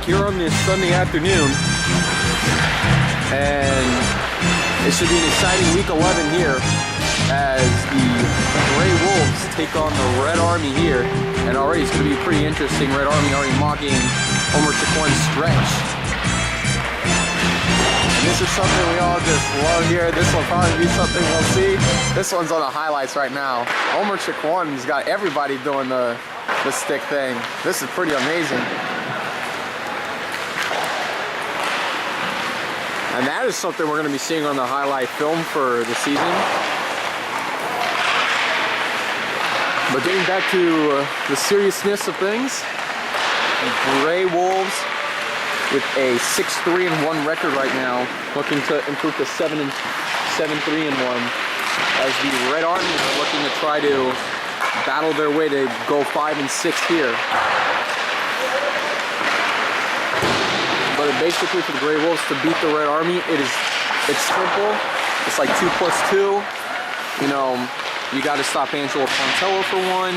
back here on this Sunday afternoon, and it should be an exciting week 11 here as the Gray Wolves take on the Red Army here, and already it's going to be pretty interesting. Red Army already mocking Homer Chiquan's stretch. And this is something we all just love here. This will probably be something we'll see. This one's on the highlights right now. Homer Chiquan's got everybody doing the stick thing. This is pretty amazing. And that is something we're going to be seeing on the highlight film for the season. But getting back to the seriousness of things, the Gray Wolves with a 6-3-1 record right now, looking to improve to 7-3-1, as the Red Army are looking to try to battle their way to go 5-6 here. But basically for the Gray Wolves to beat the Red Army, it's simple. It's like 2 + 2. You know, you got to stop Angelo Pontello for one,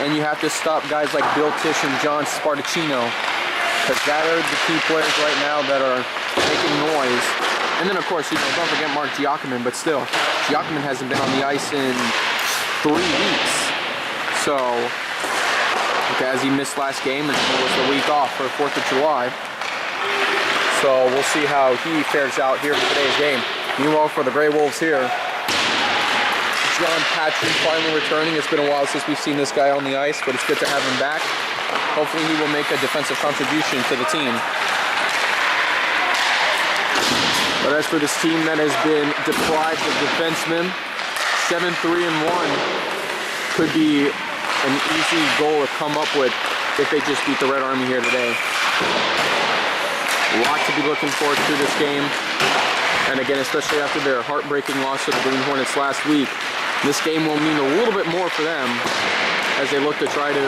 and you have to stop guys like Bill Tisch and John Spartacino, because that are the key players right now that are making noise. And then of course, you know, don't forget Mark Giacomin, but still, Giacomin hasn't been on the ice in 3 weeks. So, okay, as he missed last game, and it was the week off for 4th of July. So we'll see how he fares out here for today's game. Meanwhile, for the Gray Wolves here, John Patrick finally returning. It's been a while since we've seen this guy on the ice, but it's good to have him back. Hopefully he will make a defensive contribution to the team. But as for this team that has been deprived of defensemen, 7-3-1 could be an easy goal to come up with if they just beat the Red Army here today. A lot to be looking forward to this game. And again, especially after their heartbreaking loss to the Green Hornets last week, this game will mean a little bit more for them as they look to try to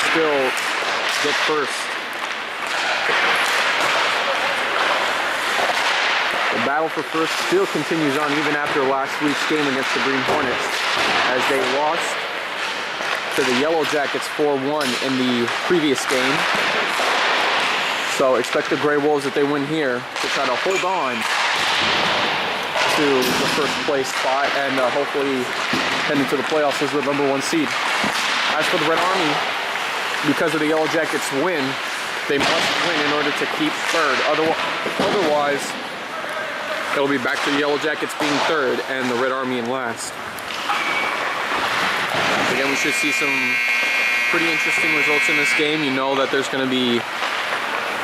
still get first. The battle for first still continues on even after last week's game against the Green Hornets, as they lost to the Yellow Jackets 4-1 in the previous game. So expect the Gray Wolves, if they win here, to try to hold on to the first place spot and hopefully head into the playoffs as the #1 seed. As for the Red Army, because of the Yellow Jackets win, they must win in order to keep third. Otherwise, it'll be back to the Yellow Jackets being third and the Red Army in last. Again, we should see some pretty interesting results in this game. You know that there's going to be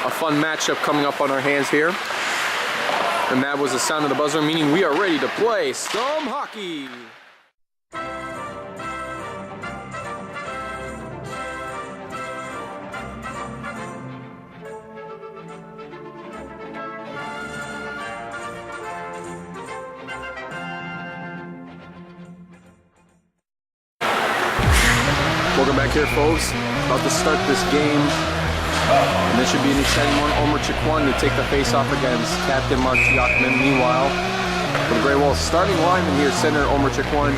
a fun matchup coming up on our hands here. And that was the sound of the buzzer, meaning we are ready to play some hockey. Welcome back here, folks. About to start this game. And this should be an exciting one. Homer Chiquan to take the face-off against Captain Mark Giacomin. Meanwhile, for the Gray Wolves, starting lineman here, center Homer Chiquan.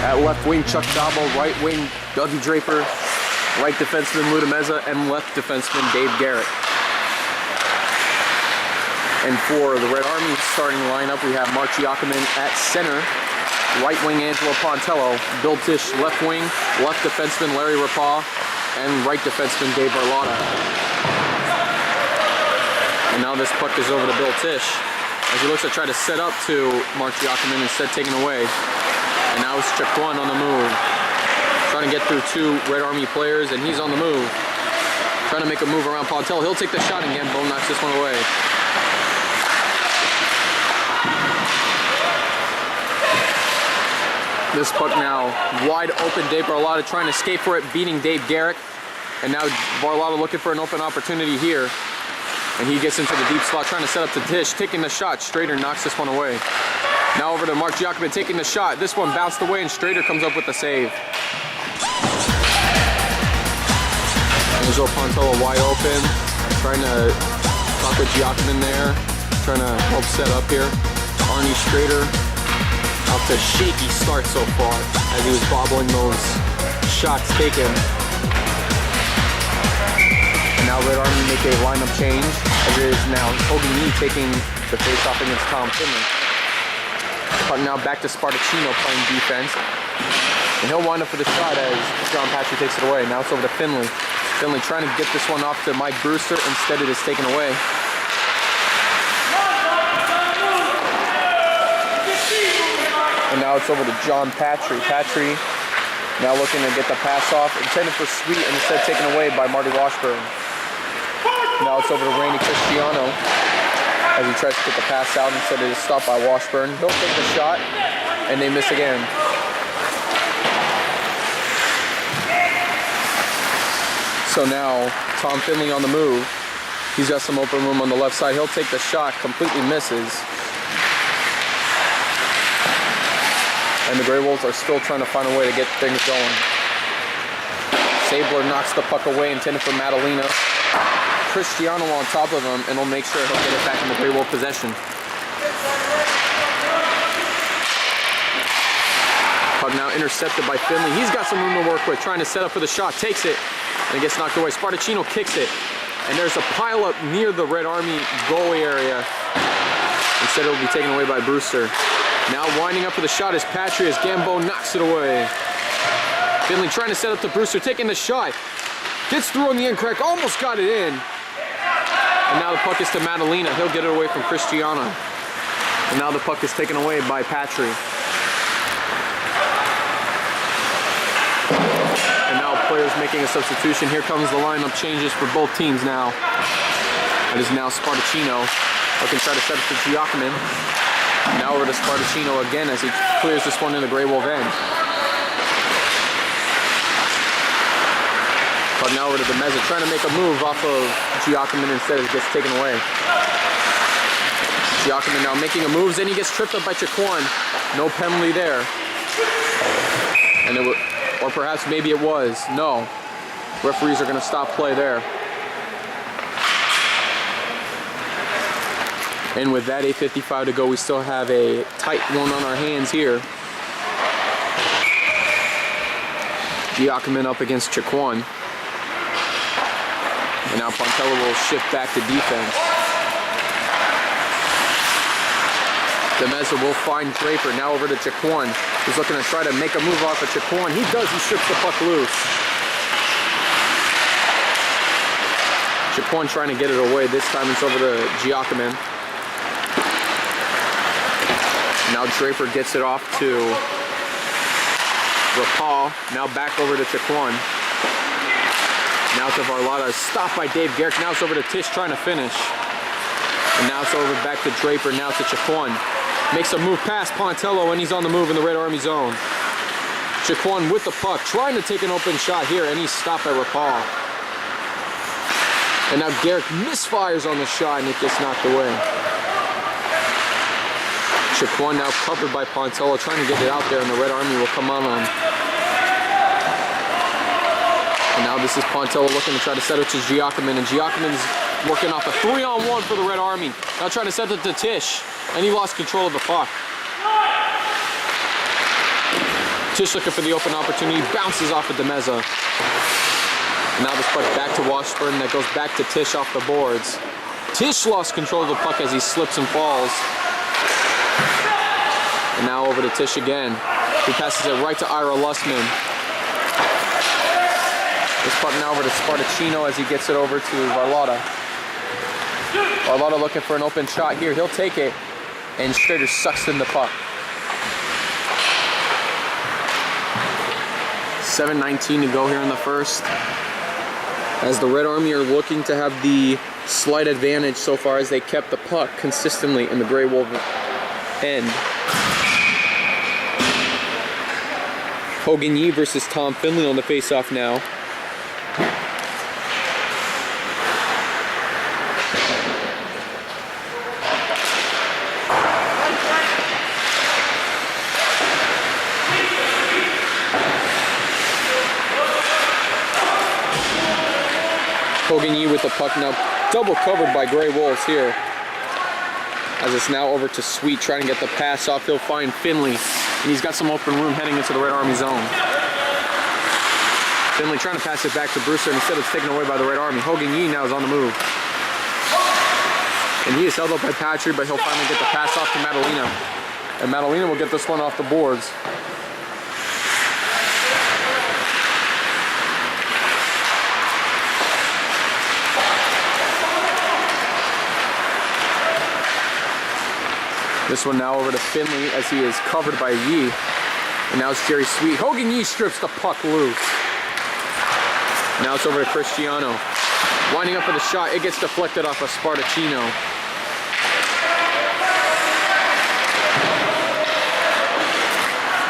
At left wing, Chuck Dabo. Right wing, Dougie Draper. Right defenseman, Luda Meza. And left defenseman, Dave Garrett. And for the Red Army starting lineup, we have Mark Giacomin at center. Right wing, Angelo Pontello. Bill Tisch, left wing. Left defenseman, Larry Rapah. And right defenseman, Dave Barlotta. And now this puck is over to Bill Tisch, as he looks to try to set up to Mark Giacomin, instead taken away. And now it's Chiquan on the move, trying to get through 2 Red Army players, and he's on the move, trying to make a move around Pontello. He'll take the shot again. Bo knocks this one away. This puck now wide open. Dave Barlotta trying to escape for it, beating Dave Garrett. And now Barlotta looking for an open opportunity here. And he gets into the deep slot, trying to set up to Tisch, taking the shot. Strader knocks this one away. Now over to Mark Giacomin taking the shot. This one bounced away, and Strader comes up with the save. Angelo Pontello wide open, trying to talk with Giacomin there, trying to help set up here. Arnie Strader off to a shaky start so far, as he was bobbling those shots taken. And now Red Army make a lineup change, as it is now Hogan Yee taking the face-off against Tom Finley. But now back to Spartacino playing defense. And he'll wind up for the shot as John Patrick takes it away. Now it's over to Finley. Finley trying to get this one off to Mike Brewster. Instead it is taken away. And now it's over to John Patry. Patry now looking to get the pass off. Intended for Sweet and instead taken away by Marty Washburn. Now it's over to Randy Cristiano as he tries to get the pass out. Instead it is stopped by Washburn. He'll take the shot and they miss again. So now Tom Finley on the move. He's got some open room on the left side. He'll take the shot, completely misses. And the Grey Wolves are still trying to find a way to get things going. Sabler knocks the puck away, intended for Madalena. Cristiano on top of him, and he'll make sure he'll get it back in the Grey Wolf possession. Puck now intercepted by Finley. He's got some room to work with, trying to set up for the shot. Takes it, and it gets knocked away. Spartacino kicks it, and there's a pileup near the Red Army goal area. Instead, it will be taken away by Brewster. Now winding up for the shot is Patry as Gambo knocks it away. Finley trying to set up to Brewster, taking the shot. Gets through on the end crack, almost got it in. And now the puck is to Madalena. He'll get it away from Cristiano. And now the puck is taken away by Patry. And now players making a substitution. Here comes the lineup changes for both teams now. It is now Spartacino looking to try to set up to Giacomin. Now over to Spartacino again as he clears this one in the Grey Wolf end. But now over to Demeza, trying to make a move off of Giacomin. Instead it gets taken away. Giacomin now making a move, and he gets tripped up by Chiquan. No penalty there. And it or perhaps maybe it was. No. Referees are going to stop play there. And with that 8:55 to go, we still have a tight one on our hands here. Giacomin up against Chiquan. And now Pontello will shift back to defense. Demeza will find Draper. Now over to Chiquan, who's looking to try to make a move off of Chiquan. He does, he strips the puck loose. Chiquan trying to get it away. This time it's over to Giacomin. Now Draper gets it off to Rapal. Now back over to Chiquan. Now to Varlata. Stopped by Dave Garrick. Now it's over to Tish trying to finish. And now it's over back to Draper. Now to Chiquan. Makes a move past Pontello, and he's on the move in the Red Army zone. Chiquan with the puck, trying to take an open shot here, and he's stopped by Rapal. And now Garrick misfires on the shot, and it gets knocked away. Chiquan now covered by Pontello, trying to get it out there, and the Red Army will come on him. And now this is Pontello looking to try to set it to Giacomin, and Giacomin's working off a 3-on-1 for the Red Army. Now trying to set it to Tish, and he lost control of the puck. Tish looking for the open opportunity, bounces off of Demeza. And now this puck back to Washburn, that goes back to Tish off the boards. Tish lost control of the puck as he slips and falls. And now over to Tish again. He passes it right to Ira Lussman. This puck now over to Spartacino as he gets it over to Varlata. Varlata looking for an open shot here. He'll take it, and Schrader sucks in the puck. 7:19 to go here in the first. As the Red Army are looking to have the slight advantage so far as they kept the puck consistently in the Grey Wolf end. Hogan Yee versus Tom Finley on the face-off now. Hogan Yee with the puck now, double covered by Grey Wolves here. As it's now over to Sweet, trying to get the pass off. He'll find Finley, and he's got some open room heading into the Red Army zone. Finley trying to pass it back to Brewster, and instead it's taken away by the Red Army. Hogan Yee now is on the move. And he is held up by Patry, but he'll finally get the pass off to Madalena. And Madalena will get this one off the boards. This one now over to Finley as he is covered by Yee. And now it's Jerry Sweet. Hogan Yee strips the puck loose. Now it's over to Cristiano. Winding up for the shot. It gets deflected off of Spartacino.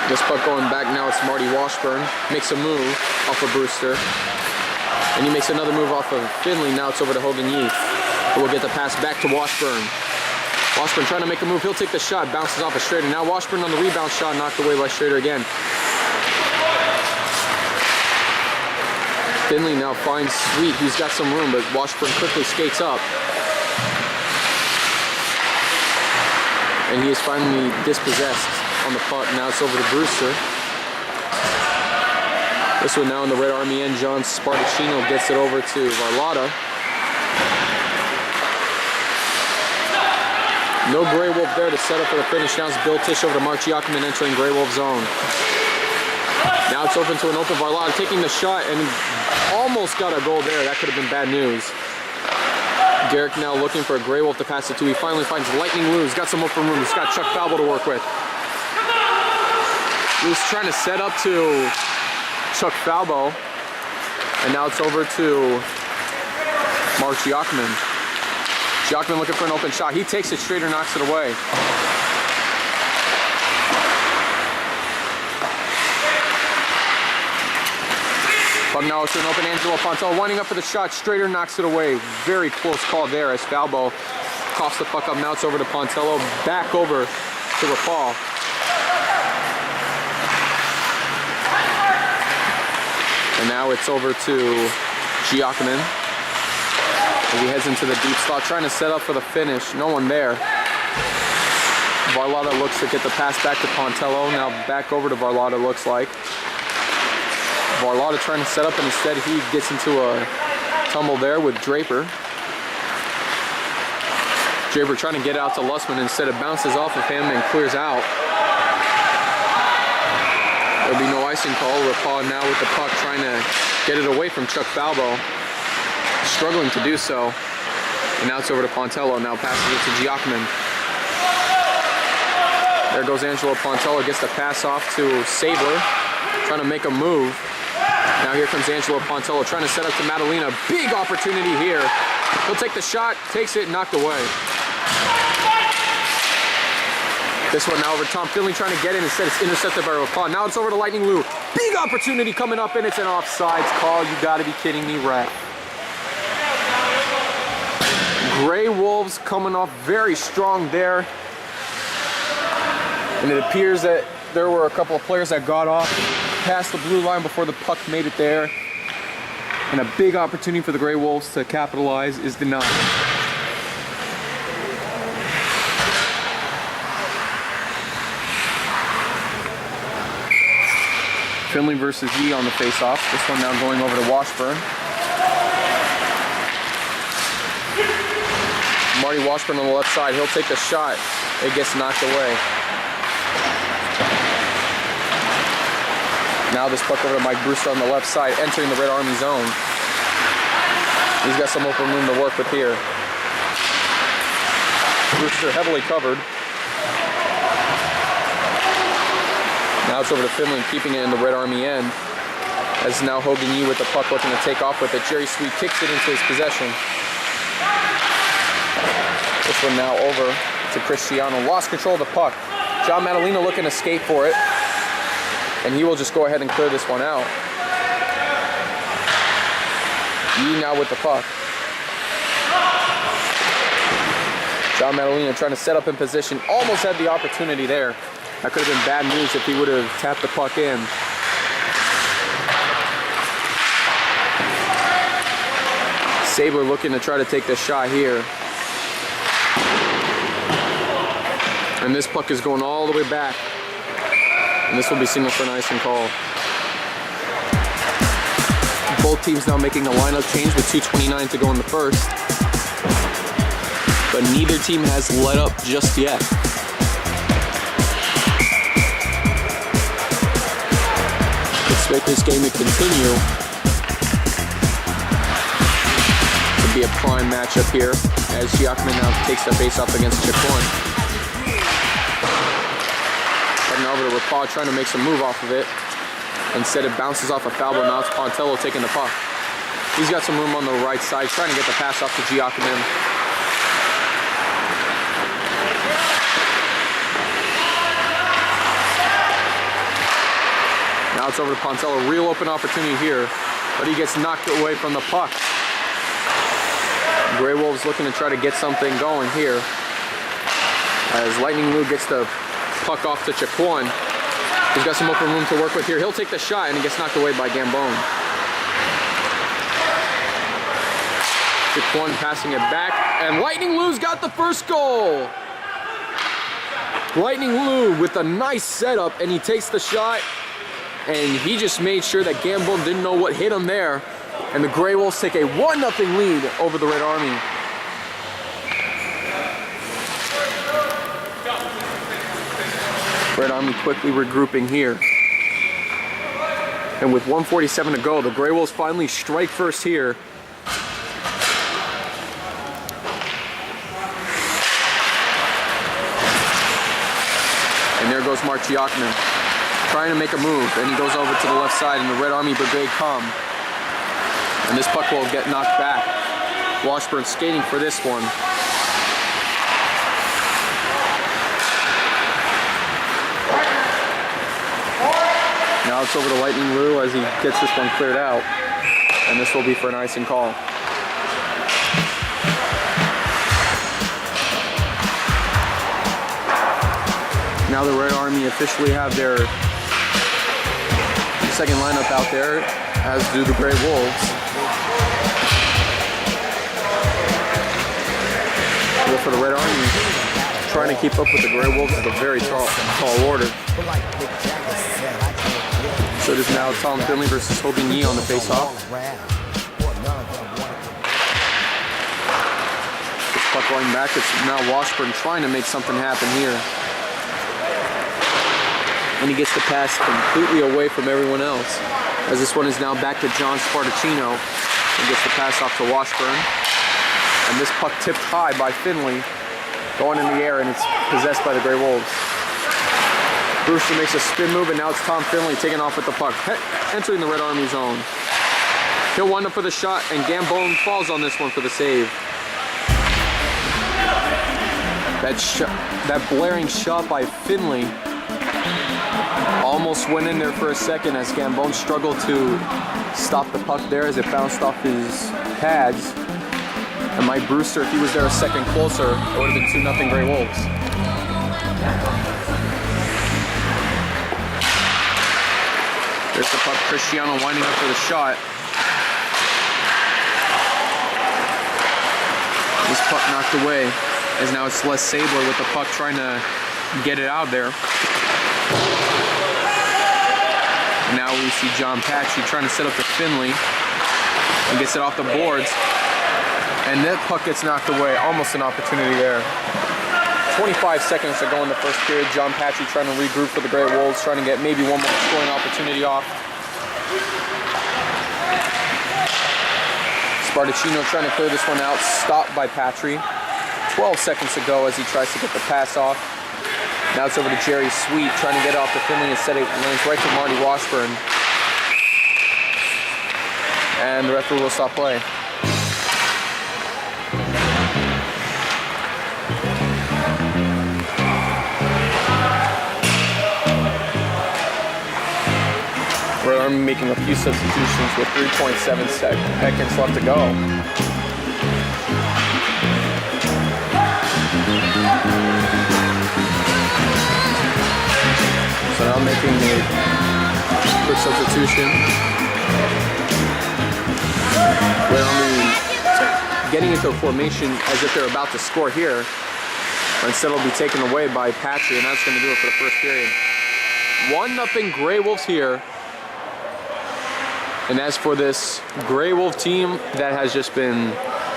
This puck going back now, it's Marty Washburn. Makes a move off of Brewster. And he makes another move off of Finley. Now it's over to Hogan Yee, who will get the pass back to Washburn. Washburn trying to make a move. He'll take the shot. Bounces off of Schrader. Now Washburn on the rebound shot. Knocked away by Schrader again. Finley now finds Sweet. He's got some room, but Washburn quickly skates up. And he is finally dispossessed on the puck. Now it's over to Brewster. This one now in the Red Army end. John Spartacino gets it over to Varlata. No Grey Wolf there to set up for the finish. Now it's Bill Tisch over to Mark Giacomin entering Grey Wolf zone. Now it's open to an open Varlata taking the shot and almost got a goal there. That could have been bad news. Garrick now looking for a Grey Wolf to pass it to. He finally finds Lightning Lou. He's got some open room. He's got Chuck Falbo to work with. Lou's trying to set up to Chuck Falbo. And now it's over to Mark Giacomin. Giacomin looking for an open shot. He takes it straight or knocks it away. Puck now it's an open Angelo Pontel winding up for the shot. Strader knocks it away. Very close call there as Falbo coughs the puck up. Now it's over to Pontello. Back over to Rafal. And now it's over to Giacomin as he heads into the deep slot, trying to set up for the finish. No one there. Varlata looks to get the pass back to Pontello. Now back over to Varlata, looks like. Varlata trying to set up, and instead he gets into a tumble there with Draper. Draper trying to get out to Lussman. Instead it bounces off of him and clears out. There'll be no icing call. Rapal now with the puck trying to get it away from Chuck Falbo. Struggling to do so. And now it's over to Pontello. Now passes it to Giacomin. There goes Angelo Pontello. Gets the pass off to Sabler. Trying to make a move. Now here comes Angelo Pontello trying to set up to Madalena. Big opportunity here. He'll take the shot. Takes it. Knocked away. This one now over to Tom Finley trying to get in. Instead it's intercepted by Rapal. Now it's over to Lightning Lou. Big opportunity coming up, and it's an offsides call. You gotta be kidding me, ref. Grey Wolves coming off very strong there. And it appears that there were a couple of players that got off past the blue line before the puck made it there. And a big opportunity for the Grey Wolves to capitalize is denied. Finley versus Yee on the face-off. This one now going over to Washburn. Marty Washburn on the left side. He'll take the shot. It gets knocked away. Now this puck over to Mike Brewster on the left side, entering the Red Army zone. He's got some open room to work with here. Brewster heavily covered. Now it's over to Finley, keeping it in the Red Army end. As now Hogan Yee with the puck looking to take off with it. Jerry Sweet kicks it into his possession. This one now over to Cristiano. Lost control of the puck. John Madalena looking to skate for it. And he will just go ahead and clear this one out. Yee now with the puck. John Madalena trying to set up in position. Almost had the opportunity there. That could have been bad news if he would have tapped the puck in. Sabler looking to try to take the shot here. And this puck is going all the way back. And this will be signaled for an icing call. Both teams now making a lineup change with 2:29 to go in the first. But neither team has let up just yet. Expect this game to continue. To be a prime matchup here as Giacomin now takes the face-off against Chiquan. Heading over to Rapaz, trying to make some move off of it. Instead it bounces off a foul, but now it's Pontello taking the puck. He's got some room on the right side, trying to get the pass off to Giacomin. Now it's over to Pontello, real open opportunity here, but he gets knocked away from the puck. Grey Wolves looking to try to get something going here. As Lightning Lou gets the puck off to Chiquan. He's got some open room to work with here. He'll take the shot and he gets knocked away by Gambone. Chiquan passing it back, and Lightning Lou's got the first goal. Lightning Lou with a nice setup, and he takes the shot, and he just made sure that Gambone didn't know what hit him there. And the Grey Wolves take a 1-0 lead over the Red Army. Red Army quickly regrouping here. And with 1:47 to go, the Grey Wolves finally strike first here. And there goes Mark Giacomin, trying to make a move, and he goes over to the left side, and the Red Army Brigade come. And this puck will get knocked back. Washburn skating for this one. Now it's over to Lightning Lou as he gets this one cleared out. And this will be for an icing call. Now the Red Army officially have their second lineup out there, as do the Grey Wolves. Well, for the Red Army, trying to keep up with the Grey Wolves is a very tall order. So it is now Tom Finley versus Hogan Yee on the face-off. This puck going back, it's now Washburn trying to make something happen here. And he gets the pass completely away from everyone else, as this one is now back to John Spartacino. He gets the pass off to Washburn. And this puck tipped high by Finley, going in the air, and it's possessed by the Grey Wolves. Brewster makes a spin move, and now it's Tom Finley taking off with the puck, entering the Red Army zone. He'll wind up for the shot, and Gambone falls on this one for the save. That blaring shot by Finley almost went in there for a second as Gambone struggled to stop the puck there as it bounced off his pads. And Mike Brewster, if he was there a second closer, it would have been 2-0 Grey Wolves. There's the puck, Cristiano winding up for the shot. This puck knocked away, as now it's Les Sabler with the puck trying to get it out there. And now we see John Patchy trying to set up to Finley and gets it off the boards. And that puck gets knocked away, almost an opportunity there. 25 seconds to go in the first period. John Patchy trying to regroup for the Grey Wolves, trying to get maybe one more scoring opportunity off. Spartacino trying to clear this one out, stopped by Patry. 12 seconds to go as he tries to get the pass off. Now it's over to Jerry Sweet, trying to get it off to Finley. Instead it lands right to Marty Washburn. And the referee will stop play. Red Army making a few substitutions with 3.7 seconds left to go. So now making a quick substitution. Red Army getting into a formation as if they're about to score here. But instead it'll be taken away by Patry, and that's going to do it for the first period. 1-0 Grey Wolves here. And as for this Gray Wolf team that has just been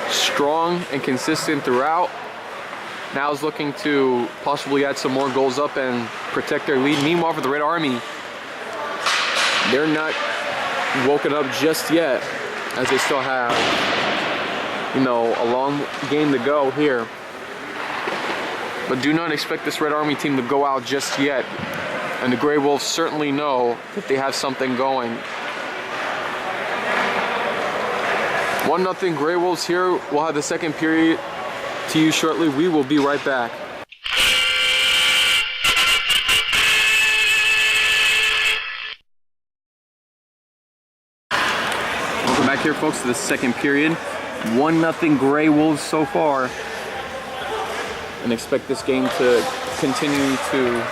strong and consistent throughout, now is looking to possibly add some more goals up and protect their lead. Meanwhile, for the Red Army, they're not woken up just yet, as they still have, you know, a long game to go here. But do not expect this Red Army team to go out just yet. And the Gray Wolves certainly know that they have something going. 1-0 Gray Wolves here. We'll have the second period to you shortly. We will be right back. Welcome back here, folks, to the second period. 1-0 Gray Wolves so far. And expect this game to continue to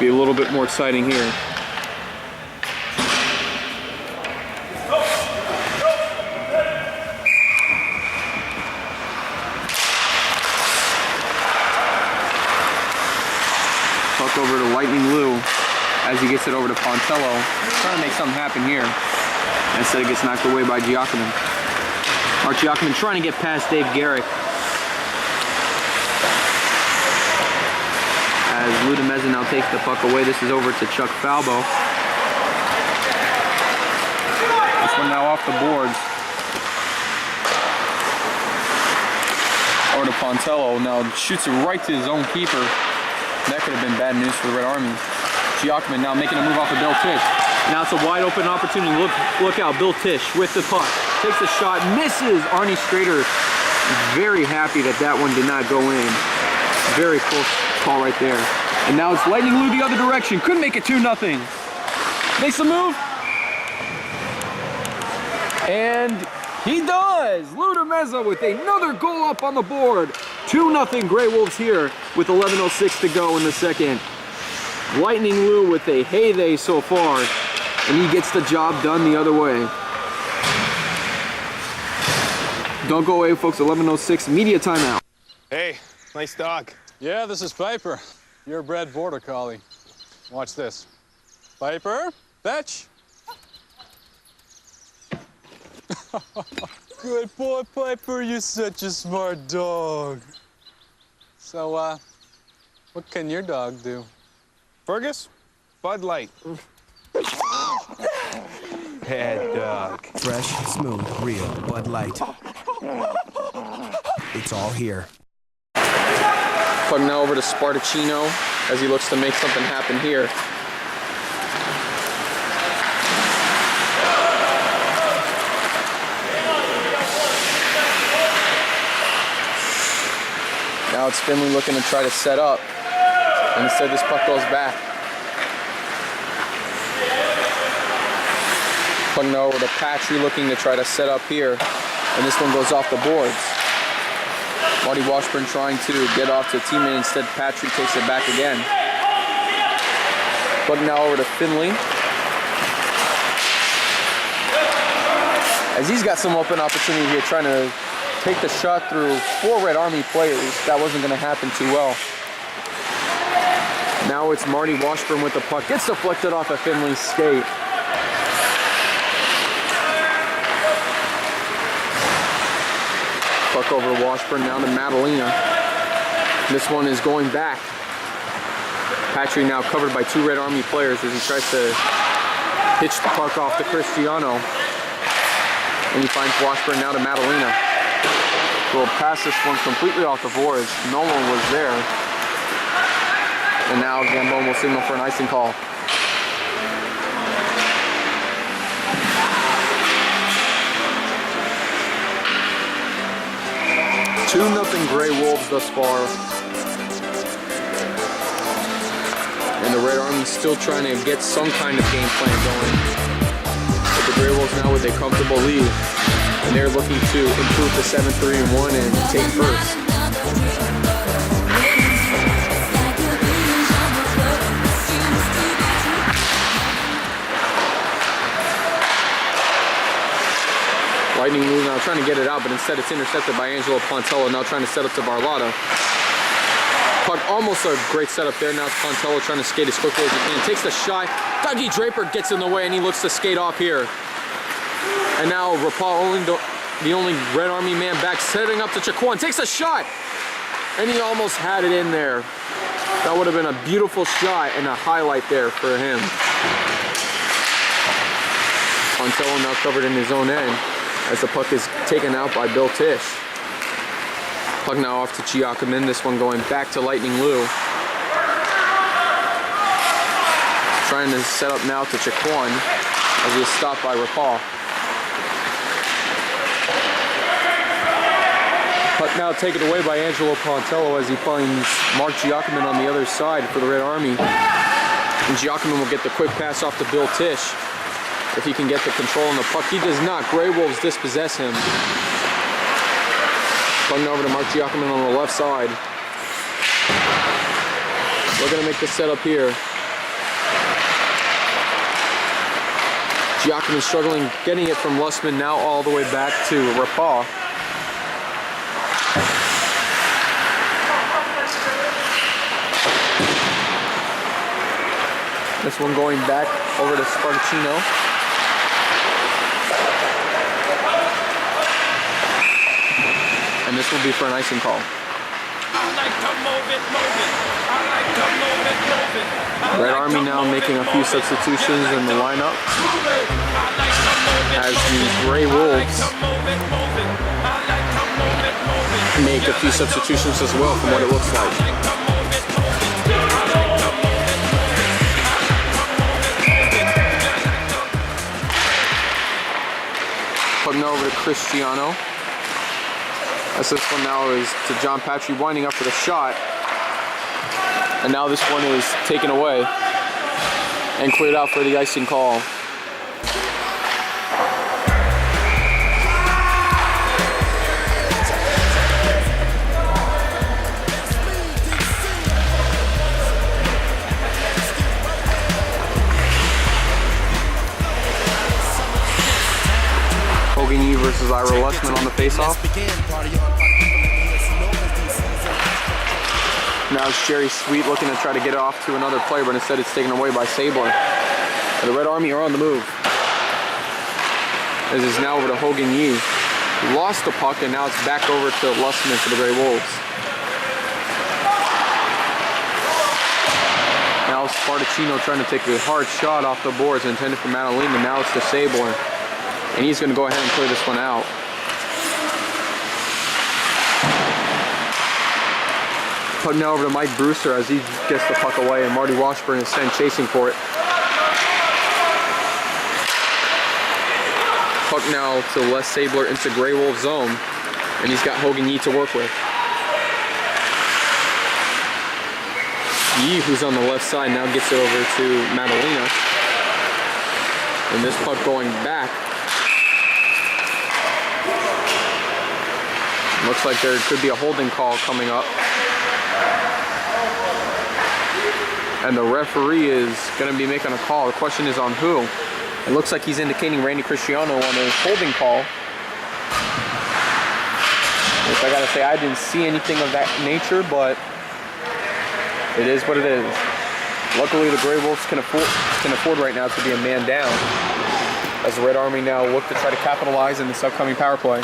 be a little bit more exciting here. Puck over to Lightning Lou as he gets it over to Pontello. Trying to make something happen here. And instead it gets knocked away by Giacomin. Mark Giacomin trying to get past Dave Garrick. As Ludameza now takes the puck away. This is over to Chuck Falbo. This one now off the boards. Over to Pontello. Now shoots it right to his own keeper. That could have been bad news for the Red Army. Giacomin now making a move off of Bill Tisch. Now it's a wide open opportunity. Look out, Bill Tisch with the puck. Takes a shot, misses. Arnie Strader very happy that that one did not go in. Very close call right there. And now it's Lightning Lou the other direction. Could make it 2-0. Makes the move. And he does. Ludameza with another goal up on the board. 2-0 Gray Wolves here with 11:06 to go in the second. Lightning Lou with a heyday so far. And he gets the job done the other way. Don't go away, folks. 11:06 media timeout. Hey, nice dog. Yeah, this is Piper, your bred border collie. Watch this. Piper, fetch. Good boy, Piper. You're such a smart dog. So, what can your dog do? Fergus, Bud Light. Bad dog. Fresh, smooth, real Bud Light. It's all here. Puck now over to Spartacino as he looks to make something happen here. Now it's Finley looking to try to set up. And instead this puck goes back. Puck now over to Patry looking to try to set up here. And this one goes off the boards. Marty Washburn trying to get off to a teammate. Instead, Patry takes it back again. Puck now over to Finley. As he's got some open opportunity here, trying to take the shot through 4 Red Army players. That wasn't going to happen too well. Now it's Marty Washburn with the puck. Gets deflected off of Finley's skate. Puck over to Washburn, down to Madalena. This one is going back. Patry now covered by 2 Red Army players as he tries to pitch the puck off to Cristiano. And he finds Washburn now to Madalena. Will pass this one completely off the boards. No one was there. And now Gambone will signal for an icing call. Nothing Gray Wolves thus far. And the Red Army still trying to get some kind of game plan going. But the Gray Wolves now with a comfortable lead. And they're looking to improve to 7-3-1 and take first. Lightning Lou now trying to get it out, but instead it's intercepted by Angelo Pontello, now trying to set up to Barlotta. Puck almost a great setup there. Now it's Pontello trying to skate as quickly as he can. Takes the shot. Dougie Draper gets in the way and he looks to skate off here. And now Rapal, the only Red Army man back, setting up to Chaquan. Takes a shot. And he almost had it in there. That would have been a beautiful shot and a highlight there for him. Pontello now covered in his own end as the puck is taken out by Bill Tisch. Puck now off to Giacomin, this one going back to Lightning Lou. Trying to set up now to Chaquan as he is stopped by Rapal. Puck now taken away by Angelo Pontello as he finds Mark Giacomin on the other side for the Red Army. And Giacomin will get the quick pass off to Bill Tisch. If he can get the control on the puck, he does not. Grey Wolves dispossess him. Puck over to Mark Giacomin on the left side. We're going to make the setup here. Giacomin struggling, getting it from Lussman, now all the way back to Rapal. This one going back over to Spartacino. And this will be for an icing call. Red Army now making a few substitutions in the lineup as the Grey Wolves make a few substitutions as well from what it looks like. Putting over to Cristiano. As this one now is to John Patry winding up for the shot. And now this one is taken away and cleared out for the icing call. Hogan versus Ira Lussman on the face-off. Now it's Jerry Sweet looking to try to get it off to another player, but instead it's taken away by Sabler. And the Red Army are on the move. This is now over to Hogan Yee. Lost the puck, and now it's back over to Lussman for the Grey Wolves. Now Spartacino trying to take a hard shot off the boards intended for Madalena. Now it's to Sabler. And he's going to go ahead and clear this one out. Puck now over to Mike Brewster as he gets the puck away, and Marty Washburn is sent chasing for it. Puck now to Les Sabler into Grey Wolf zone, and he's got Hogan Yee to work with. Yee, who's on the left side, now gets it over to Madalena. And this puck going back. Looks like there could be a holding call coming up. And the referee is going to be making a call. The question is on who. It looks like he's indicating Randy Cristiano on a holding call. Which I gotta say, I didn't see anything of that nature, but it is what it is. Luckily, the Grey Wolves can afford right now to be a man down, as the Red Army now look to try to capitalize in this upcoming power play.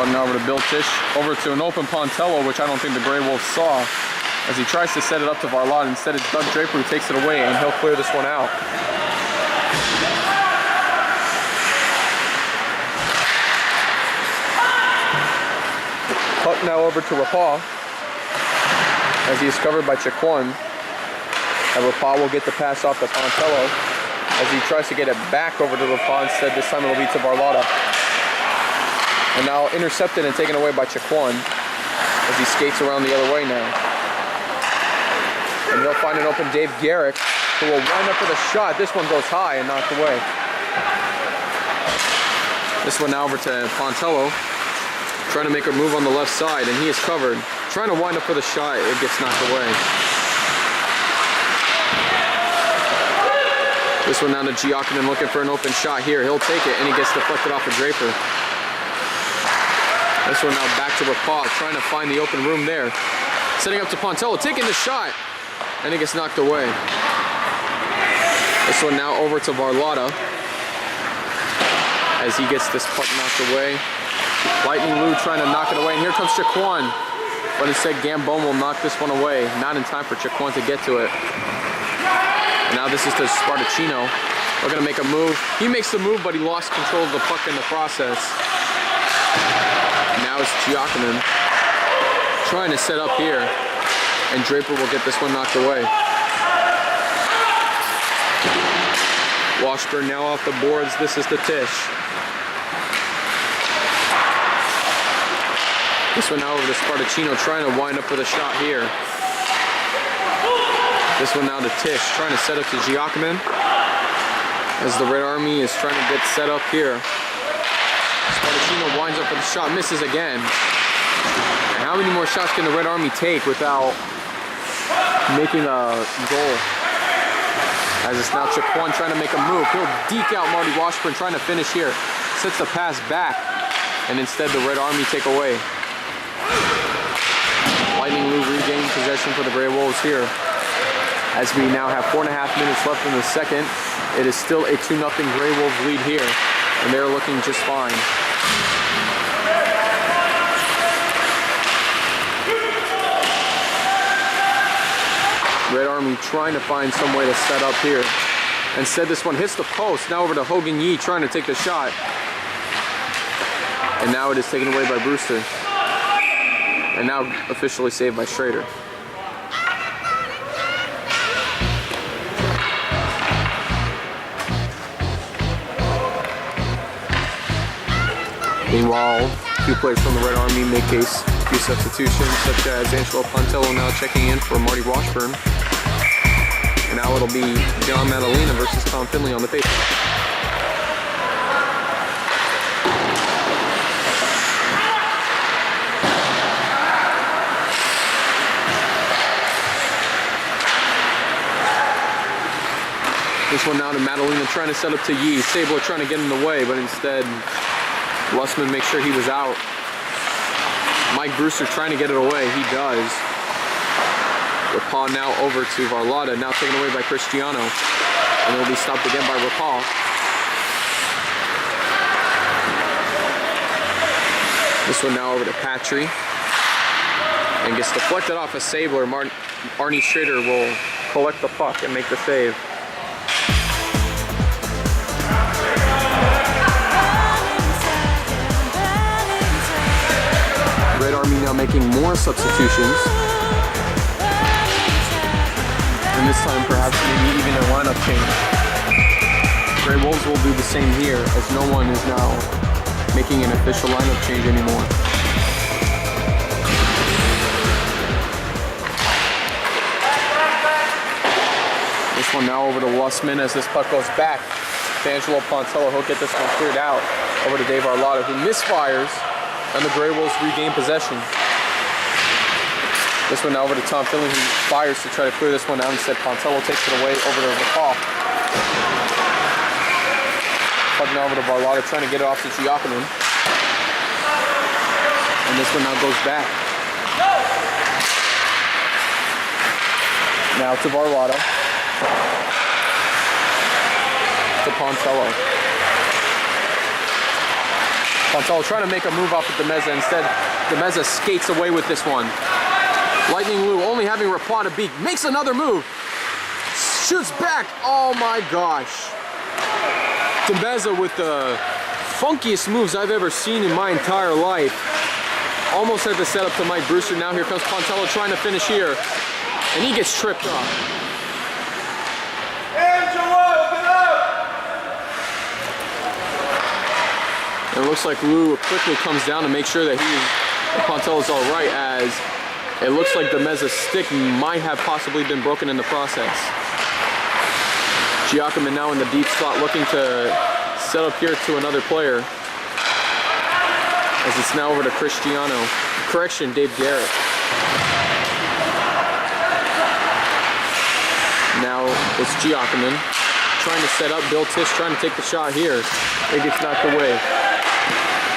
Now over to Bill Tisch, over to an open Pontello, which I don't think the Grey Wolves saw, as he tries to set it up to Varlot. Instead, it's Doug Draper who takes it away, and he'll clear this one out. Puck now over to Rapal, as he is covered by Chaquan. And Rapal will get the pass off to Pontello, as he tries to get it back over to Rapal. Instead, this time it'll be to Varlota. And now intercepted and taken away by Chaquan as he skates around the other way now. And they'll find an open Dave Garrick, who will wind up with a shot. This one goes high and knocked away. This one now over to Pontello, trying to make a move on the left side, and he is covered. Trying to wind up for the shot, it gets knocked away. This one down to Giacomin looking for an open shot here. He'll take it, and he gets deflected off of Draper. This one now back to Rapaz, trying to find the open room there. Setting up to Pontello, taking the shot, and he gets knocked away. This one now over to Varlotta as he gets this puck knocked away. Lightning Lou trying to knock it away, and here comes Chiquan. But instead, Gambone will knock this one away. Not in time for Chiquan to get to it. And now this is to Spartacino. We're gonna make a move. He makes the move, but he lost control of the puck in the process. Now it's Giacomin trying to set up here, and Draper will get this one knocked away. Washburn now off the boards. This is the Tish. This one now over to Spartacino, trying to wind up with a shot here. This one now to Tish, trying to set up to Giacomin as the Red Army is trying to get set up here. Spartacino winds up with a shot, misses again. And how many more shots can the Red Army take without making a goal? As it's now Chiquan trying to make a move. He'll deke out Marty Washburn, trying to finish here. Sets the pass back, and instead the Red Army take away. Lightning Lou regain possession for the Grey Wolves here. As we now have 4.5 minutes left in the second, it is still a 2-0 Grey Wolves lead here, and they're looking just fine. Red Army trying to find some way to set up here. Instead, this one hits the post. Now over to Hogan Yee trying to take the shot. And now it is taken away by Brewster. And now officially saved by Schrader. Meanwhile, two players from the Red Army make a few substitutions, such as Angelo Pontello now checking in for Marty Washburn. And now it'll be John Madalena versus Tom Finley on the faceoff. This one now to Madalena trying to set up to Yee. Sabler trying to get in the way, but instead Lussman makes sure he was out. Mike Brewster trying to get it away. He does. Rapal now over to Varlotta, now taken away by Cristiano. And it'll be stopped again by Rapal. This one now over to Patry. And gets deflected off of Sabler. Arnie Schrader will collect the puck and make the save. Red Army now making more substitutions. And this time perhaps maybe even a lineup change. Grey Wolves will do the same here, as no one is now making an official lineup change anymore. This one now over to Lussman as this puck goes back to Angelo Pontello. He'll get this one cleared out over to Dave Arlotta, who misfires, and the Grey Wolves regain possession. This one now over to Tom Finley, who fires to try to clear this one out. Instead, Pontello takes it away over to Rapal. Puck now over to Varlotta, trying to get it off to Giacomin. And this one now goes back. Now to Varlotta. To Pontello. Pontello trying to make a move off of Demeza. Instead, Demeza skates away with this one. Lightning Lou only having Rapal to beat. Makes another move. Shoots back. Oh my gosh. Demeza with the funkiest moves I've ever seen in my entire life. Almost had to set up to Mike Brewster. Now here comes Pontello trying to finish here. And he gets tripped up. And it looks like Lou quickly comes down to make sure that Pontello's all right, as it looks like Demeza's stick might have possibly been broken in the process. Giacomin now in the deep slot looking to set up here to another player. As it's now over to Cristiano. Correction, Dave Garrett. Now it's Giacomin trying to set up. Bill Tisch trying to take the shot here. It gets knocked away.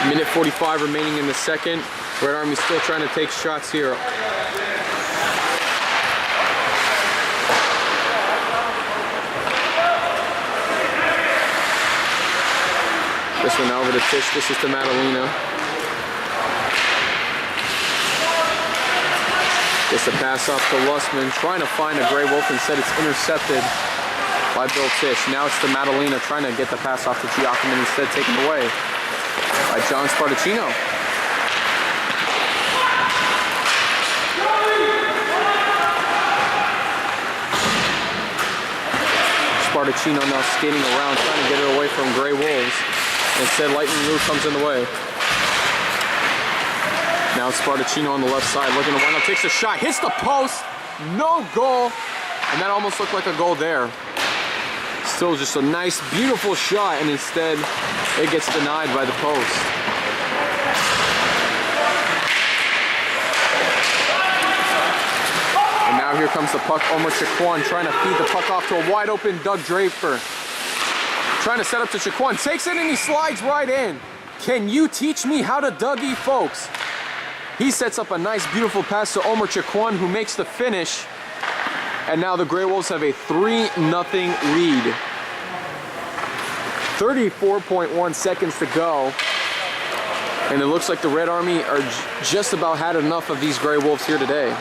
Minute 45 remaining in the second. Red Army still trying to take shots here. This one now over to Tisch. This is to Madalena. Gets the pass off to Lussman, trying to find a Grey Wolf. Instead, it's intercepted by Bill Tisch. Now it's to Madalena, trying to get the pass off to Giacomin, instead taken away by John Spartacino. Spartacino now skating around, trying to get it away from Grey Wolves. Instead, Lightning Lou comes in the way. Now Spartacino on the left side, looking to wind up, takes a shot, hits the post, no goal, and that almost looked like a goal there. Still just a nice, beautiful shot, and instead it gets denied by the post. And now here comes the puck, Omar Chiquan trying to feed the puck off to a wide open Doug Draper. Trying to set up to Chiquan, takes it and he slides right in. Can you teach me how to Dougie, folks? He sets up a nice, beautiful pass to Omar Chiquan, who makes the finish. And now the Grey Wolves have a 3-0 lead. 34.1 seconds to go. And it looks like the Red Army are just about had enough of these Grey Wolves here today.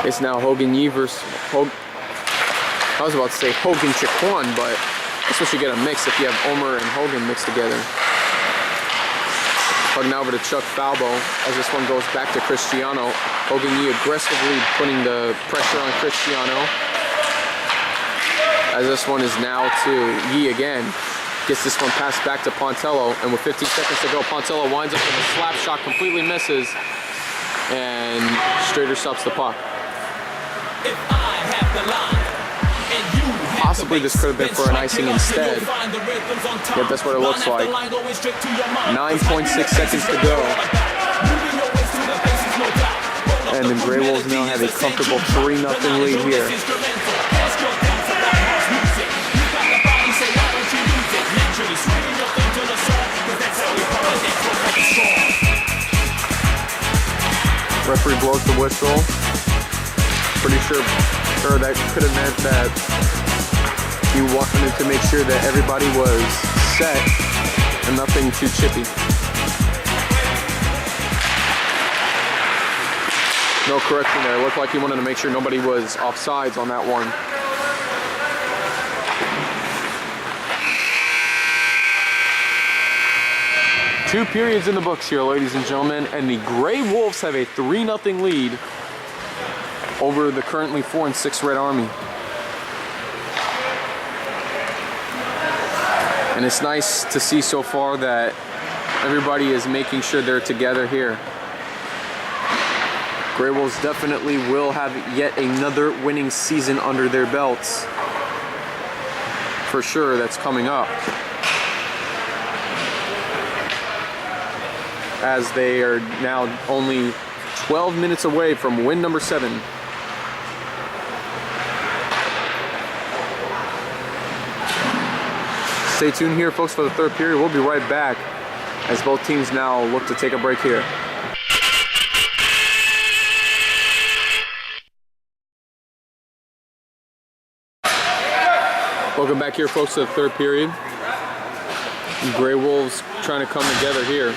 It's now Hogan Yee versus I was about to say Hogan Chiquan, but I guess we should get a mix if you have Omer and Hogan mixed together. Puck now over to Chuck Falbo as this one goes back to Cristiano. Hogan Yee aggressively putting the pressure on Cristiano. As this one is now to Yee again. Gets this one passed back to Pontello, and with 15 seconds to go, Pontello winds up with a slap shot, completely misses, and Strader stops the puck. Possibly this could have been for an icing instead. Yep, that's what it looks like. 9.6 seconds to go. And the Grey Wolves now have a comfortable 3-0 lead here. Referee blows the whistle. Pretty sure that could have meant that he wanted to make sure that everybody was set and nothing too chippy. No correction there. It looked like he wanted to make sure nobody was offsides on that one. Two periods in the books here, ladies and gentlemen, and the Grey Wolves have a 3-0 lead over the currently 4-6 Red Army. And it's nice to see so far that everybody is making sure they're together here. Grey Wolves definitely will have yet another winning season under their belts. For sure, that's coming up. As they are now only 12 minutes away from win number 7. Stay tuned here, folks, for the third period. We'll be right back as both teams now look to take a break here. Welcome back here, folks, to the third period. Grey Wolves trying to come together here.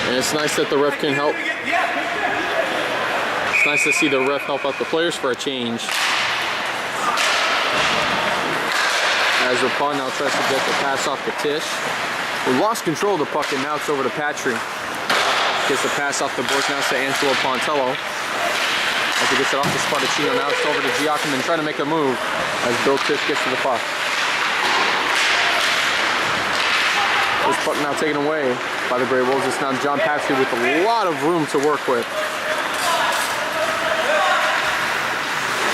And it's nice that the ref can help. It's nice to see the ref help out the players for a change. As Rapon now tries to get the pass off to Tisch. We lost control of the puck, and now it's over to Patry. Gets the pass off the boards now to Angelo Pontello. As he gets it off to Spartacino, now it's over to Giacomin trying to make a move as Bill Tisch gets to the puck. This puck now taken away by the Gray Wolves. It's now John Patsy with a lot of room to work with.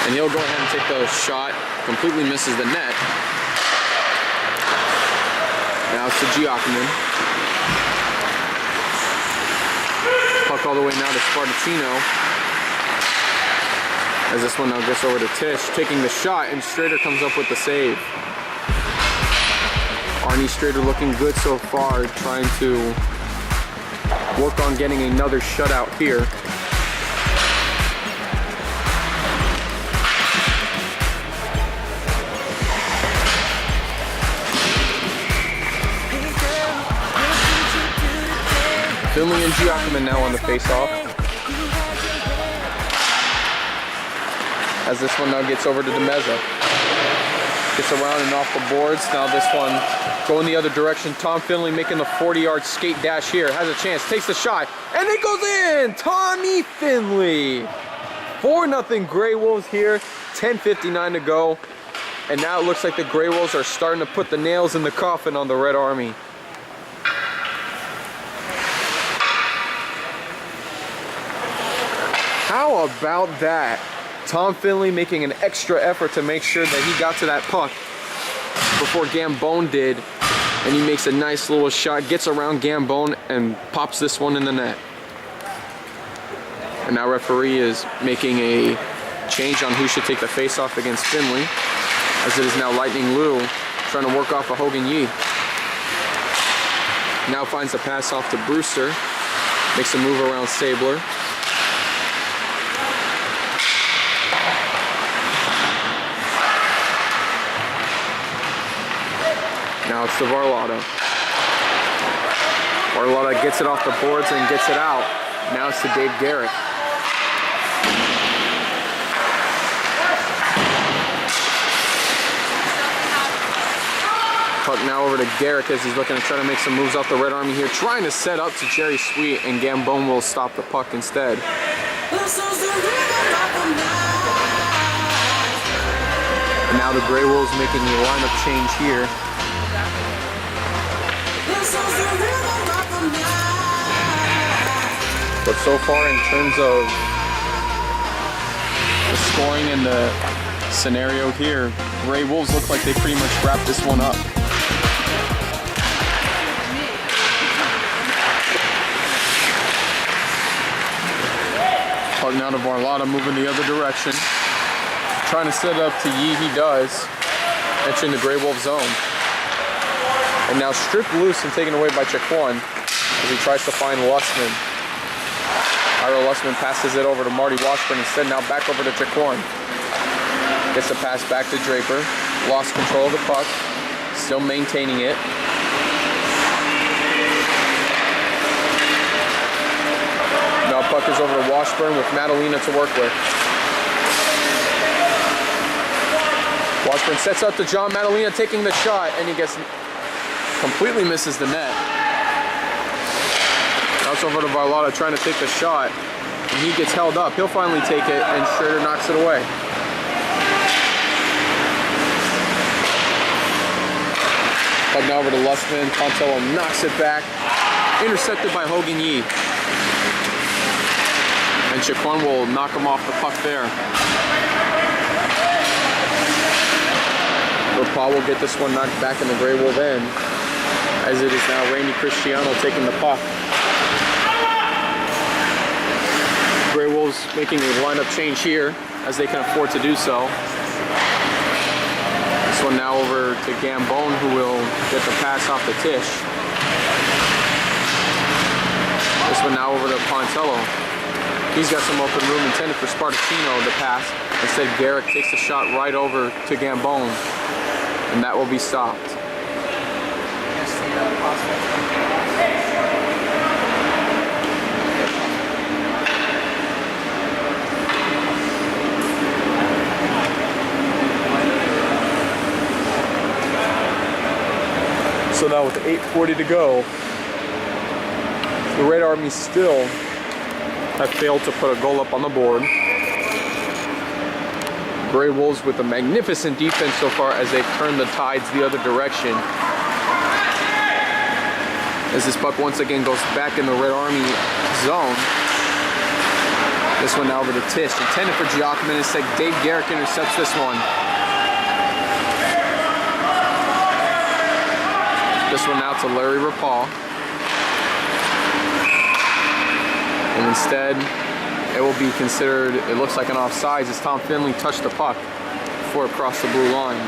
And he'll go ahead and take the shot. Completely misses the net. Now it's to Giacomin. Puck all the way now to Spartacino. As this one now gets over to Tish, taking the shot, and Strader comes up with the save. Arnie Strader looking good so far, trying to work on getting another shutout here. Finley and Giacomin now on the face-off. As this one now gets over to DeMezza. Gets around and off the boards. Now this one going the other direction. Tom Finley making the 40-yard skate dash here. Has a chance, takes the shot, and it goes in! Tommy Finley! 4-0 Gray Wolves here. 10:59 to go. And now it looks like the Gray Wolves are starting to put the nails in the coffin on the Red Army. How about that? Tom Finley making an extra effort to make sure that he got to that puck before Gambone did. And he makes a nice little shot, gets around Gambone and pops this one in the net. And now referee is making a change on who should take the face-off against Finley, as it is now Lightning Lou trying to work off of Hogan Yee. Now finds the pass off to Brewster, makes a move around Sabler. Now it's to Varlotta. Varlotta gets it off the boards and gets it out. Now it's to Dave Garrett. Puck now over to Garrick as he's looking to try to make some moves off the Red Army here. Trying to set up to Jerry Sweet, and Gambone will stop the puck instead. And now the Gray Wolves making the lineup change here. But so far in terms of the scoring and the scenario here, Gray Wolves look like they pretty much wrapped this one up. Puck now to Varlotta, moving the other direction. Trying to set up to Yee, he does. Entering the Gray Wolf zone. And now stripped loose and taken away by Chaquan as he tries to find Lussman. Ira Lussman passes it over to Marty Washburn instead, now back over to Chaquan. Gets the pass back to Draper. Lost control of the puck. Still maintaining it. Now puck is over to Washburn with Madalena to work with. Washburn sets up to John Madalena, taking the shot, and he completely misses the net. Now it's over to Varlotta trying to take the shot, and he gets held up. He'll finally take it, and Schrader knocks it away. Puck now over to Lussman. Pontello knocks it back. Intercepted by Hogan Yee. And Chaquan will knock him off the puck there. Paul will get this one knocked back in the Gray Wolf end, as it is now Randy Cristiano taking the puck. Gray Wolves making a lineup change here, as they can afford to do so. This one now over to Gambone, who will get the pass off to Tish. This one now over to Pontello. He's got some open room intended for Spartacino to pass. Instead, Garrick takes the shot right over to Gambone. And that will be stopped. So now with 8:40 to go, the Red Army still have failed to put a goal up on the board. Gray Wolves with a magnificent defense so far as they've turned the tides the other direction. As this puck once again goes back in the Red Army zone. This one now over to Tish, intended for Giacomin. Instead, Dave Garrick intercepts this one. This one now to Larry Rapal. And instead, it will be considered, it looks like an offsides as Tom Finley touched the puck before it crossed the blue line.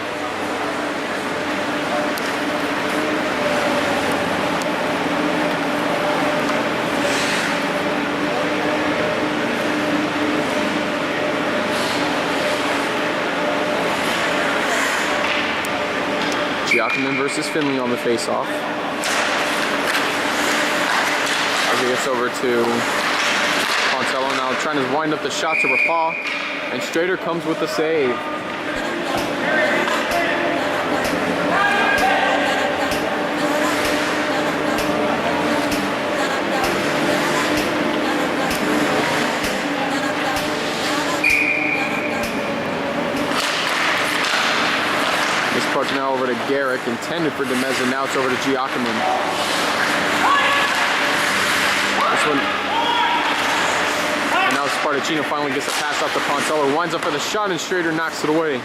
Giacomin versus Finley on the face-off. As he gets over to Pontello now trying to wind up the shot to Rapal, and Strader comes with the save. This puck now over to Garrick, intended for Demeza. Now it's over to Giacomin. This one. And now Spartacino finally gets a pass off to Pontello. Winds up for the shot and Strader knocks it away.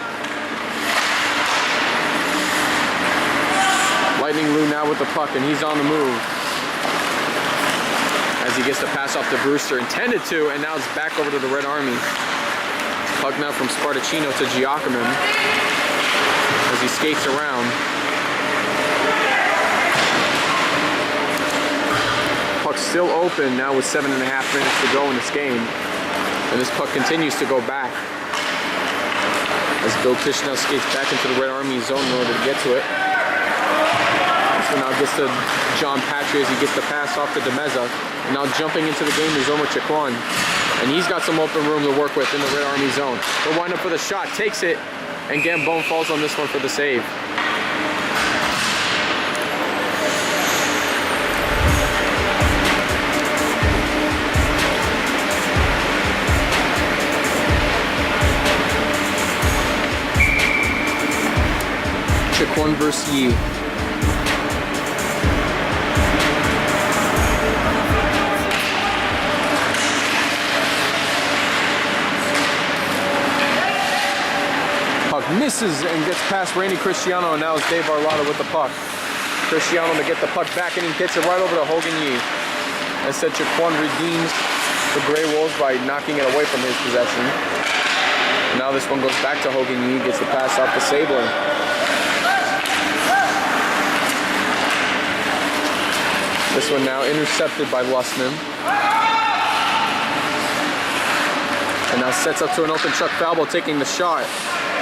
Lightning Lou now with the puck and he's on the move. As he gets the pass off to Brewster, intended to, and now it's back over to the Red Army. Puck now from Spartacino to Giacomin as he skates around. Puck still open now with 7.5 minutes to go in this game. And this puck continues to go back. As Bill Tish now skates back into the Red Army zone in order to get to it. So now gets to John Patry as he gets the pass off to Demeza. And now jumping into the game is Omar Chiquan. And he's got some open room to work with in the Red Army zone. He'll wind up for the shot, takes it, and Gambone falls on this one for the save. Chiquan versus Yi. Misses and gets past Randy Cristiano, and now it's Dave Barlotta with the puck. Cristiano to get the puck back, and he gets it right over to Hogan Yee. Instead, Chiquan redeems the Grey Wolves by knocking it away from his possession. Now this one goes back to Hogan Yee, gets the pass off to Sabler. This one now intercepted by Lussman. And now sets up to an open Chuck Falbo taking the shot.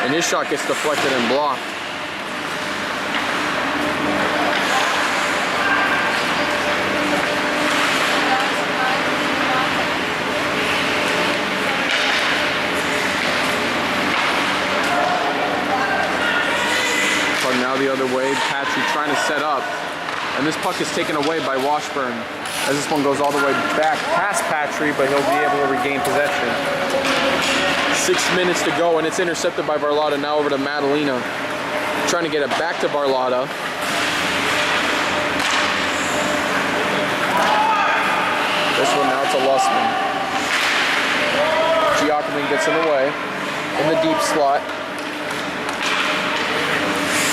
And his shot gets deflected and blocked. Puck now the other way. Patry trying to set up. And this puck is taken away by Washburn. As this one goes all the way back past Patry, but he'll be able to regain possession. 6 minutes to go, and it's intercepted by Barlotta. Now over to Madalena. Trying to get it back to Barlotta. This one now to Lussman. Giacomin gets in the way in the deep slot.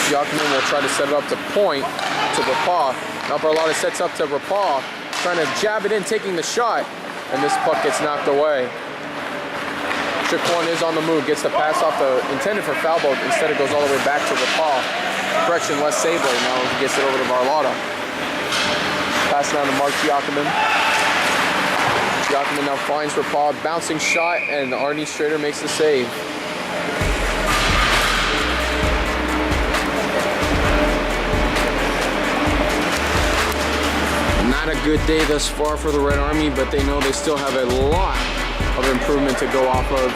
Giacomin will try to set it up to point to Rapal. Now Barlotta sets up to Rapal, trying to jab it in, taking the shot, and this puck gets knocked away. Chiquan is on the move, gets the pass off the intended for Falbo. Instead, it goes all the way back to Rapal. Correction, Les Sabler now he gets it over to Barlotta. Pass down to Mark Giacomin. Giacomin now finds Rapal, bouncing shot, and Arnie Strader makes the save. Not a good day thus far for the Red Army, but they know they still have a lot of improvement to go off of.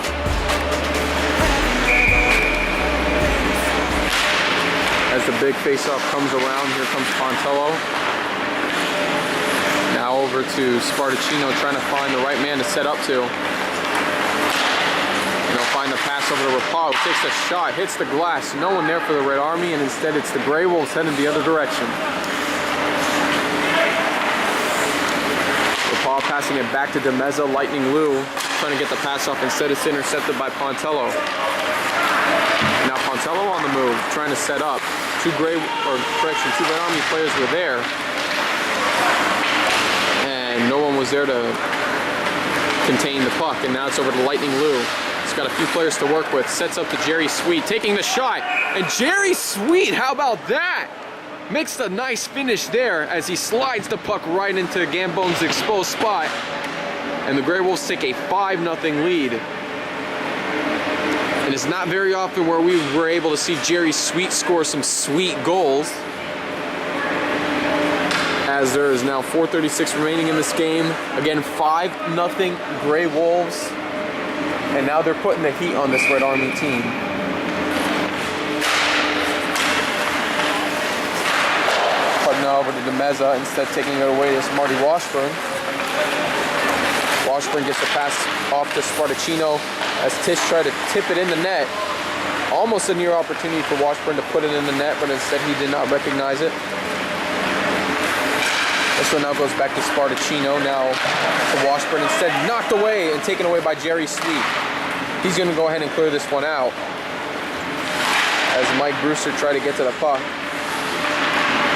As the big face-off comes around, here comes Pontello. Now over to Spartacino, trying to find the right man to set up to. And he'll find the pass over to Rapal, who takes a shot, hits the glass. No one there for the Red Army, and instead it's the Grey Wolves heading the other direction. Rapal passing it back to Demeza. Lightning Lou trying to get the pass off. Instead, it's intercepted by Pontello. Now Pontello on the move, trying to set up. Two Red Army players were there. And no one was there to contain the puck. And now it's over to Lightning Lou. He's got a few players to work with. Sets up to Jerry Sweet, taking the shot. And Jerry Sweet, how about that? Makes a nice finish there as he slides the puck right into Gambone's exposed spot. And the Grey Wolves take a 5-0 lead. And it's not very often where we were able to see Jerry Sweet score some sweet goals. As there is now 4:36 remaining in this game. Again, 5-0 Grey Wolves. And now they're putting the heat on this Red Army team. Putting it over to Demeza, instead taking it away is Marty Washburn. Washburn gets the pass off to Spartacino as Tish tried to tip it in the net. Almost a near opportunity for Washburn to put it in the net, but instead he did not recognize it. This one now goes back to Spartacino, now to Washburn, instead knocked away and taken away by Jerry Sweet. He's going to go ahead and clear this one out as Mike Brewster tried to get to the puck.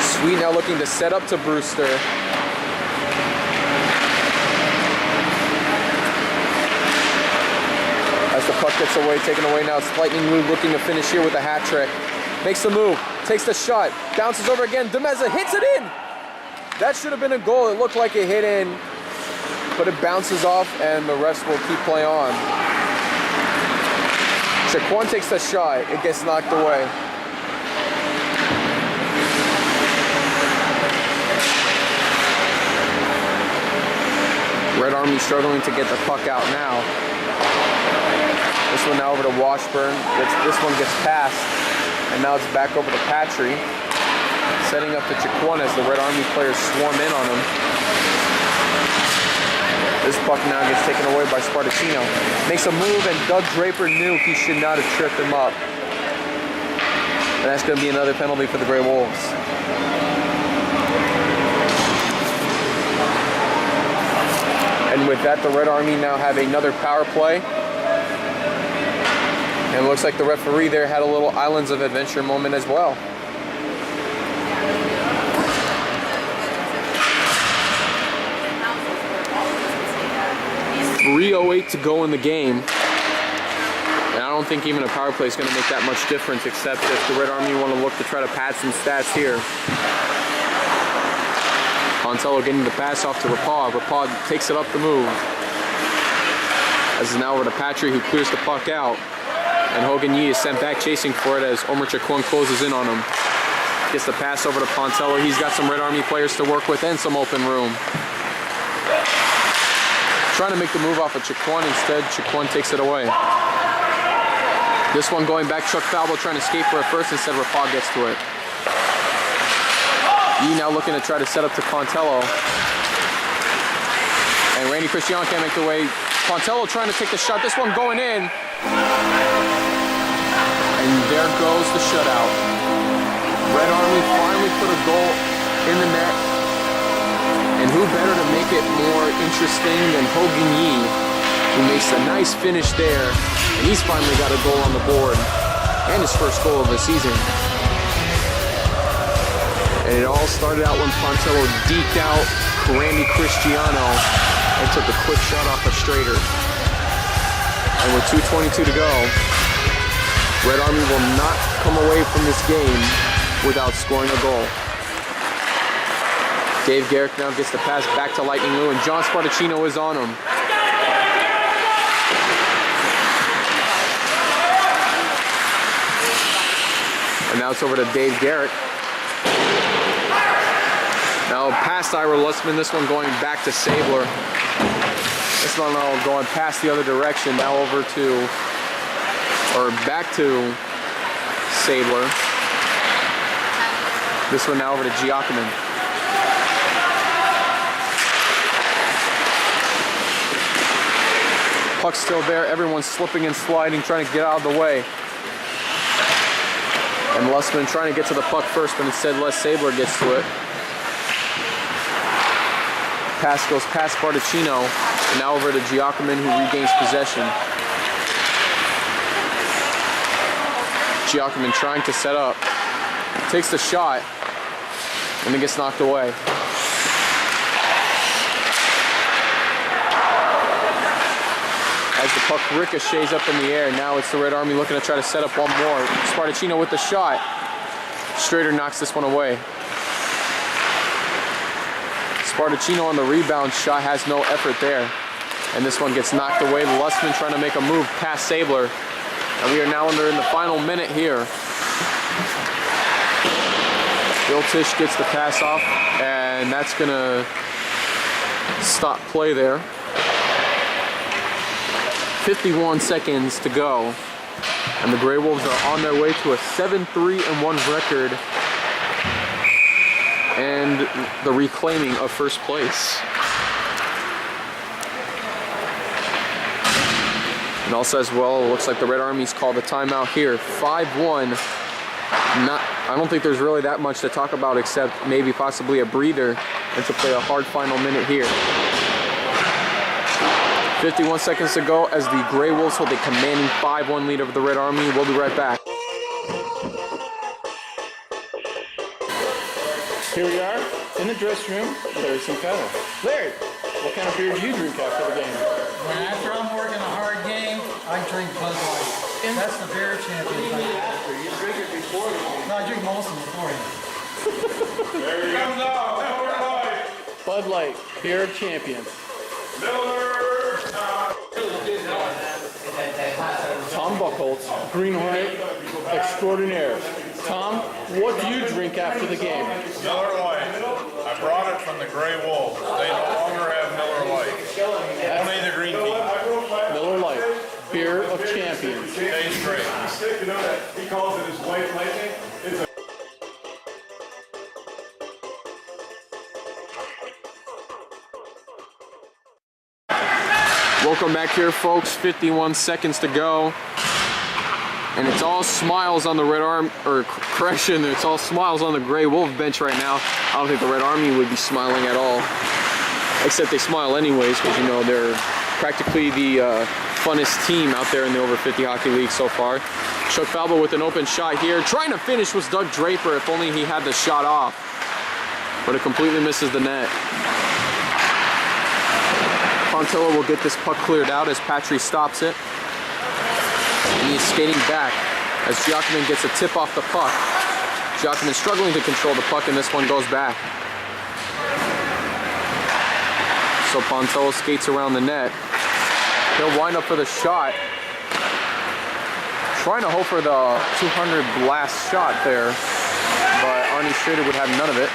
Sweet now looking to set up to Brewster. As the puck gets away, taken away now, it's Lightning Lou looking to finish here with a hat trick. Makes the move, takes the shot, bounces over again, Demeza hits it in! That should have been a goal. It looked like it hit in, but it bounces off and the refs will keep play on. Shaquan takes the shot. It gets knocked away. Red Army struggling to get the puck out now. This one now over to Washburn. This one gets passed, and now it's back over to Patry. Setting up to Chiquan as the Red Army players swarm in on him. This puck now gets taken away by Spartacino. Makes a move, and Doug Draper knew he should not have tripped him up. And that's going to be another penalty for the Grey Wolves. And with that, the Red Army now have another power play. And it looks like the referee there had a little Islands of Adventure moment as well. 3:08 to go in the game. And I don't think even a power play is going to make that much difference, except if the Red Army want to look to try to pad some stats here. Pontello getting the pass off to Rapal. Rapal takes it up the move. As is now over to Patry, who clears the puck out. And Hogan Yee is sent back chasing for it as Omer Chiquan closes in on him. Gets the pass over to Pontello. He's got some Red Army players to work with and some open room. Trying to make the move off of Chiquan. Instead, Chiquan takes it away. This one going back, Chuck Falbo trying to skate for it first. Instead, Rapal gets to it. Yee now looking to try to set up to Pontello. And Randy Christian can't make the way. Pontello trying to take the shot. This one going in. And there goes the shutout. Red Army finally put a goal in the net. And who better to make it more interesting than Hogan Yee, who makes a nice finish there. And he's finally got a goal on the board. And his first goal of the season. And it all started out when Pontello deked out Randy Cristiano and took a quick shot off a straighter. And with 2:22 to go, Red Army will not come away from this game without scoring a goal. Dave Garrick now gets the pass back to Lightning Lou, and John Spartacino is on him. And now it's over to Dave Garrick. Now past Ira Lutzman, this one going back to Sabler. This one now going past the other direction, now over to, or back to Sabler. This one now over to Giacomin. Puck's still there, everyone's slipping and sliding, trying to get out of the way. And Lutzman trying to get to the puck first, but instead Les Sabler gets to it. Pass goes past Barticino, and now over to Giacomin, who regains possession. Giacomin trying to set up, takes the shot, and then gets knocked away. As the puck ricochets up in the air, now it's the Red Army looking to try to set up one more. Spartacino with the shot. Strader knocks this one away. Spartacino on the rebound shot has no effort there. And this one gets knocked away. Lustman trying to make a move past Sabler. And we are now in the final minute here. Bill Tisch gets the pass off, and that's gonna stop play there. 51 seconds to go. And the Grey Wolves are on their way to a 7-3-1 record and the reclaiming of first place. And also as well, it looks like the Red Army's called a timeout here. 5-1. I don't think there's really that much to talk about except maybe possibly a breather and to play a hard final minute here. 51 seconds to go as the Grey Wolves hold a commanding 5-1 lead over the Red Army. We'll be right back. Here we are in the dressing room with Larry Sinclair. Larry, what kind of beer do you drink after the game? When after I'm working a hard game, I drink Bud Light. That's the beer champion. You drink it before the game. No, I drink most of them beforehand. There he comes out. Miller Lite. Bud Light, beer of champions. Miller. Tom Buchholz, Green Hornet extraordinaire. Tom, what do you drink after the game? Miller Lite. I brought it from the Grey Wolves. They no longer have Miller Lite. Only the green tea. Miller Lite, beer of champions. Tastes great. He calls it his white lightning. It's a Welcome back here, folks. 51 seconds to go. And it's all smiles on the Red Army, or correction, it's all smiles on the Grey Wolf bench right now. I don't think the Red Army would be smiling at all. Except they smile anyways, because you know they're practically the funnest team out there in the over 50 hockey league so far. Chuck Falbo with an open shot here. Trying to finish was Doug Draper, if only he had the shot off. But it completely misses the net. Pontello will get this puck cleared out as Patry stops it. And he is skating back as Giacomin gets a tip off the puck. Giacomin struggling to control the puck, and this one goes back. So Pontello skates around the net. He'll wind up for the shot. Trying to hope for the 200 blast shot there, but Arnie Strader would have none of it.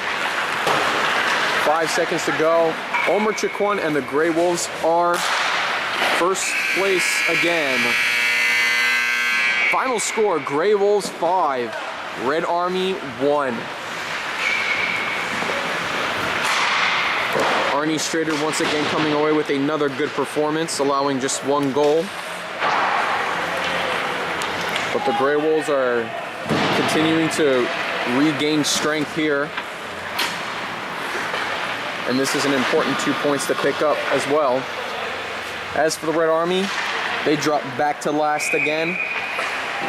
5 seconds to go. Omer Chiquan and the Grey Wolves are first place again. Final score, Grey Wolves 5, Red Army 1. Arnie Strader once again coming away with another good performance, allowing just one goal. But the Grey Wolves are continuing to regain strength here. And this is an important 2 points to pick up as well. As for the Red Army, they drop back to last again.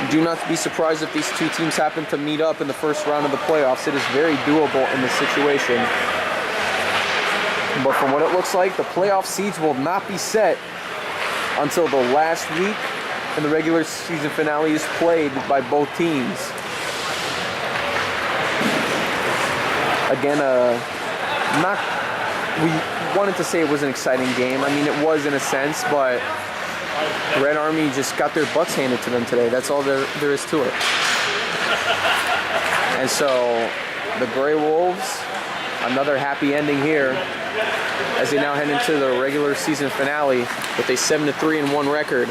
Do not be surprised if these two teams happen to meet up in the first round of the playoffs. It is very doable in this situation. But from what it looks like, the playoff seeds will not be set until the last week and the regular season finale is played by both teams. Again, we wanted to say it was an exciting game. I mean, it was in a sense, but the Red Army just got their butts handed to them today. That's all there is to it. And so the Grey Wolves, another happy ending here as they now head into the regular season finale with a 7-3-1 record.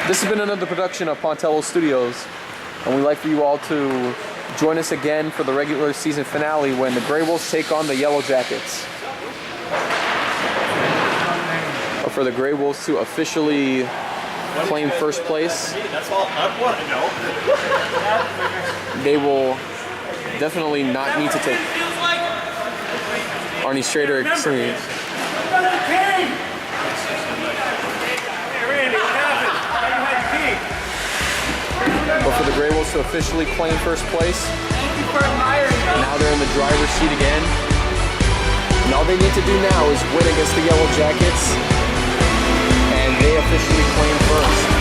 This has been another production of Pontello Studios, and we'd like for you all to join us again for the regular season finale when the Grey Wolves take on the Yellow Jackets. Or for the Grey Wolves to officially claim first place. That's all I want to know. They will definitely not need to take Arnie Strader Extreme. But for the Grey Wolves to officially claim first place, now they're in the driver's seat again. And all they need to do now is win against the Yellow Jackets, and they officially claim first.